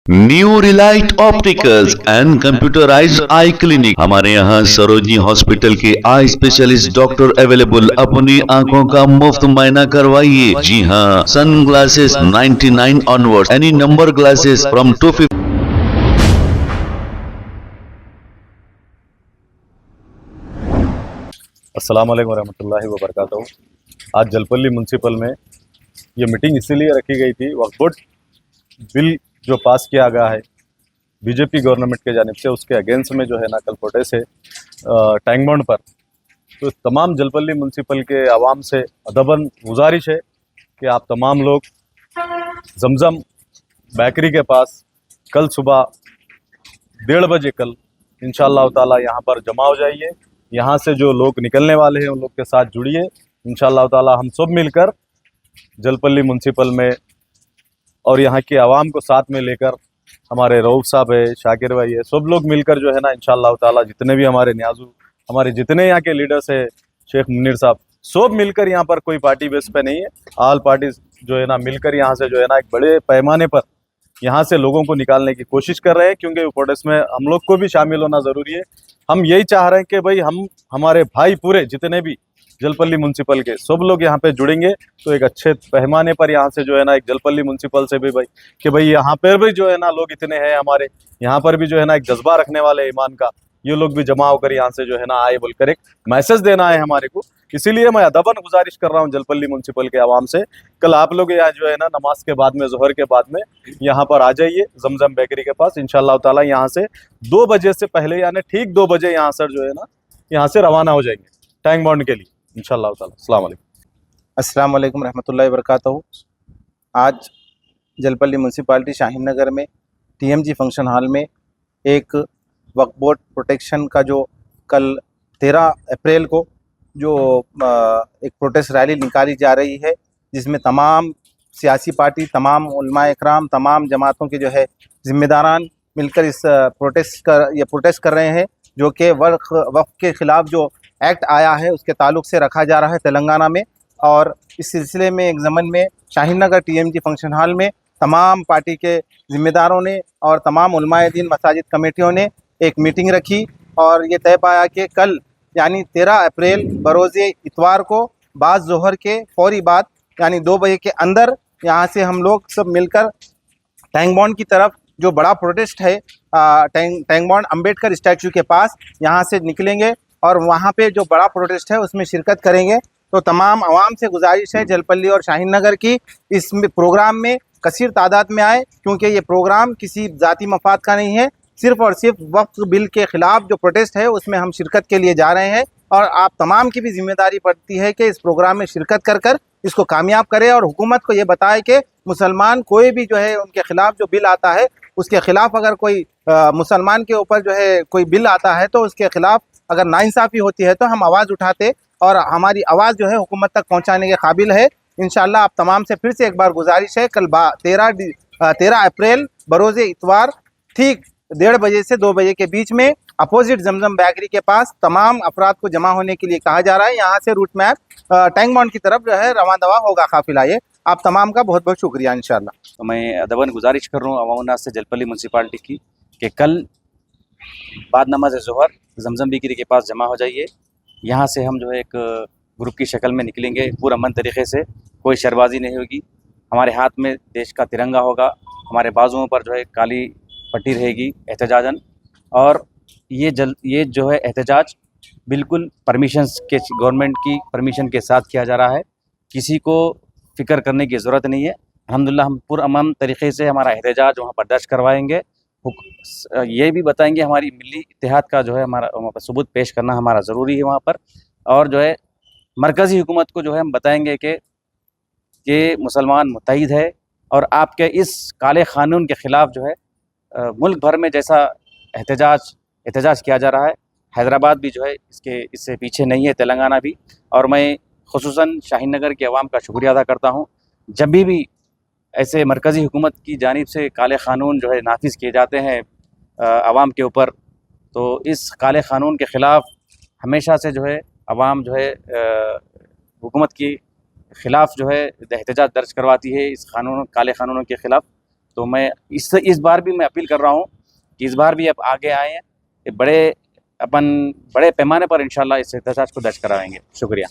New Relight opticals and computerised I clinic. हमारे यहाँ Sarojini hospital के आई स्पेशलिस्ट डॉक्टर अवेलेबल। अपनी आंखों का मुफ्त मुआयना करवाइए। जी हाँ, sun glasses 99 onward, any number glasses from 250। अस्सलाम वालेकुम रहमतुल्लाहि व बरकातहू। आज जलपल्ली म्यूनसिपल में ये मीटिंग इसीलिए रखी गई थी, वक्फ बोर्ड बिल जो पास किया गया है बीजेपी गवर्नमेंट के जानिब से, उसके अगेंस्ट में जो है ना कल प्रोटेस्ट है टैंक बॉन्ड पर। तो तमाम जलपल्ली म्यूनसिपल के आवाम से अदबन गुजारिश है कि आप तमाम लोग जमजम बेकरी के पास कल सुबह 1:30 बजे कल इंशाअल्लाह ताला यहाँ पर जमा हो जाइए। यहाँ से जो लोग निकलने वाले हैं उन लोग के साथ जुड़िए। इंशाअल्लाह ताला हम सब मिलकर जलपल्ली म्यूनसिपल में और यहाँ की आवाम को साथ में लेकर, हमारे रऊफ साहब है, शाकिर भाई है, सब लोग मिलकर जो है ना इंशाअल्लाह ताला जितने भी हमारे न्याजू, हमारे जितने यहाँ के लीडर्स है, शेख मुन्नीर साहब, सब मिलकर यहाँ पर कोई पार्टी बेस पे नहीं है, ऑल पार्टीज जो है ना मिलकर यहाँ से जो है ना एक बड़े पैमाने पर यहाँ से लोगों को निकालने की कोशिश कर रहे हैं। क्योंकि प्रोटेस्ट में हम लोग को भी शामिल होना ज़रूरी है। हम यही चाह रहे हैं कि भाई हम हमारे भाई पूरे जितने भी जलपल्ली म्यूनसिपल के सब लोग यहाँ पे जुड़ेंगे तो एक अच्छे पैमाने पर यहाँ से जो है ना एक जलपल्ली म्यूनसिपल से भी भाई कि भाई यहाँ पर भी जो है ना लोग इतने हैं, हमारे यहाँ पर भी जो है ना एक जज्बा रखने वाले ईमान का, ये लोग भी जमा होकर यहाँ से जो है ना आए बोलकर एक मैसेज देना है हमारे को। इसीलिए मैं अदबन गुजारिश कर रहा हूँ जलपल्ली म्यूनसिपल के आवाम से, कल आप लोग यहाँ जो है ना नमाज के बाद में, जोहर के बाद में यहाँ पर आ जाइए जमजम बेकरी के पास। इंशाअल्लाह ताला यहाँ से 2 बजे से पहले, यानी ठीक 2 बजे यहाँ सर जो है ना यहाँ से रवाना हो जाएंगे टैंक बॉन्ड के लिए इंशाअल्लाह ताला। अस्सलाम वालेकुम। अस्सलाम वालेकुम रहमतुल्लाहि व बरकातहू। आज जलपल्ली म्यूनसिपालिटी शाहीन नगर में टीएमजी फंक्शन हॉल में एक वक्फ बोर्ड प्रोटेक्शन का जो कल 13 अप्रैल को जो एक प्रोटेस्ट रैली निकाली जा रही है, जिसमें तमाम सियासी पार्टी, तमाम उलमाए इकराम, तमाम जमातों के जो है ज़िम्मेदारान मिलकर इस प्रोटेस्ट कर रहे हैं, जो कि वक्फ के ख़िलाफ़ जो एक्ट आया है उसके ताल्लुक़ से रखा जा रहा है तेलंगाना में। और इस सिलसिले में एक ज़मन में शाहीन नगर टीएमजी फंक्शन हॉल में तमाम पार्टी के ज़िम्मेदारों ने और तमाम उलमाए दीन मसाजिद कमेटियों ने एक मीटिंग रखी और ये तय पाया कि कल यानी 13 अप्रैल बरोज़े इतवार को बाद ज़ोहर के फौरी बाद यानी 2 बजे के अंदर यहाँ से हम लोग सब मिलकर टैंक बॉन्ड की तरफ जो बड़ा प्रोटेस्ट है टैंक बॉन्ड अम्बेडकर स्टैचू के पास यहाँ से निकलेंगे और वहाँ पे जो बड़ा प्रोटेस्ट है उसमें शिरकत करेंगे। तो तमाम आवाम से गुजारिश है जलपल्ली और शाहीन नगर की, इस प्रोग्राम में कसीर तादाद में आए, क्योंकि ये प्रोग्राम किसी ज़ाती मफाद का नहीं है, सिर्फ़ और सिर्फ वक्फ बिल के ख़िलाफ़ जो प्रोटेस्ट है उसमें हम शिरकत के लिए जा रहे हैं। और आप तमाम की भी जिम्मेदारी पड़ती है कि इस प्रोग्राम में शिरकत कर कर इसको कामयाब करें और हुकूमत को ये बताए कि मुसलमान कोई भी जो है उनके ख़िलाफ़ जो बिल आता है, उसके ख़िलाफ़ अगर कोई मुसलमान के ऊपर जो है कोई बिल आता है तो उसके ख़िलाफ़ अगर नाइंसाफ़ी होती है तो हम आवाज़ उठाते और हमारी आवाज़ जो है हुकूमत तक पहुँचाने के काबिल है। इंशाअल्लाह आप तमाम से फिर से एक बार गुजारिश है, कल 13 अप्रैल बरोज़े इतवार ठीक 1:30 बजे से 2 बजे के बीच में अपोजिट जमजम बेकरी के पास तमाम अफराद को जमा होने के लिए कहा जा रहा है। यहाँ से रूट मैप टैंक बॉन्ड की तरफ जो है रवां दवा होगा काफिला। ये आप तमाम का बहुत बहुत शुक्रिया। इंशाअल्लाह तो मैं अदबन गुजारिश कर रहा हूँ अवाम से जलपल्ली म्यूनसिपालिटी की कि कल बाद नमाज ज़ोहर जमजम बेकरी के पास जमा हो जाइए। यहाँ से हम जो है एक ग्रुप की शक्ल में निकलेंगे, पूरा अमन तरीके से, कोई शरबाजी नहीं होगी, हमारे हाथ में देश का तिरंगा होगा, हमारे बाजुओं पर जो है काली पट्टी रहेगी एहतजाजन। और ये जो है एहतजाज बिल्कुल परमिशंस के, गवर्नमेंट की परमिशन के साथ किया जा रहा है, किसी को फ़िक्र करने की ज़रूरत नहीं है। अल्हम्दुलिल्लाह हम पुरअमन तरीक़े से हमारा एहतजाज वहाँ पर दर्ज करवाएंगे। ये भी बताएंगे हमारी मिली इत्तेहाद का जो है हमारा वहाँ पर सबूत पेश करना हमारा ज़रूरी है वहाँ पर। और जो है मरकज़ी हुकूमत को जो है हम बताएंगे कि मुसलमान मुत्तहिद है और आपके इस काले क़ानून के ख़िलाफ़ जो है मुल्क भर में जैसा एहतजाज किया जा रहा है, हैदराबाद भी जो है इससे पीछे नहीं है, तेलंगाना भी। और मैं ख़ुसूसन शाहीन नगर के अवाम का शुक्रिया अदा करता हूँ। जब भी ऐसे मरकज़ी हुकूमत की जानिब से काले क़ानून जो है नाफिज किए जाते हैं अवाम के ऊपर, तो इस काले क़ानून के ख़िलाफ़ हमेशा से जो है अवाम जो है हुकूमत की ख़िलाफ़ जो है एहतजाज दर्ज करवाती है इस काले क़ानूनों के ख़िलाफ़। तो मैं इस बार भी मैं अपील कर रहा हूँ कि इस बार भी आप आगे आए हैं, ये बड़े पैमाने पर इंशाल्लाह इस एहतजाज को दर्ज कराएंगे। शुक्रिया।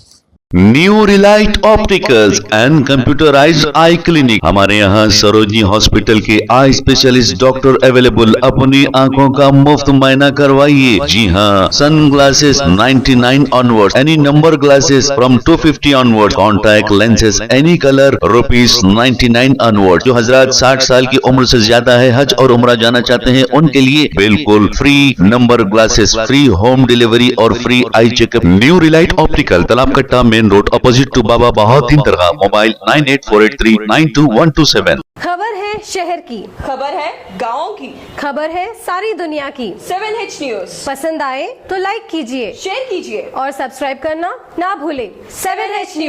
New Relight opticals and computerised I clinic. हमारे यहाँ सरोजनी हॉस्पिटल के आई स्पेशलिस्ट डॉक्टर अवेलेबल। अपनी आंखों का मुफ्त मुआयना करवाइए। जी हाँ, sun glasses 99 onward, any number glasses from 250 onward, contact lenses any colour ₹99 onward. जो हजरात 60 साल की उम्र से ज्यादा है, हज और उम्रा जाना चाहते हैं, उनके लिए बिल्कुल free number glasses, free home delivery और free eye checkup. New Relight optical, Talab Katta, main road, opposite to Baba Bahauddin दरगाह। मोबाइल 9848392127। खबर है शहर की, खबर है गाँव की, खबर है सारी दुनिया की। 7H न्यूज पसंद आए तो लाइक कीजिए, शेयर कीजिए और सब्सक्राइब करना ना भूलें। 7H news.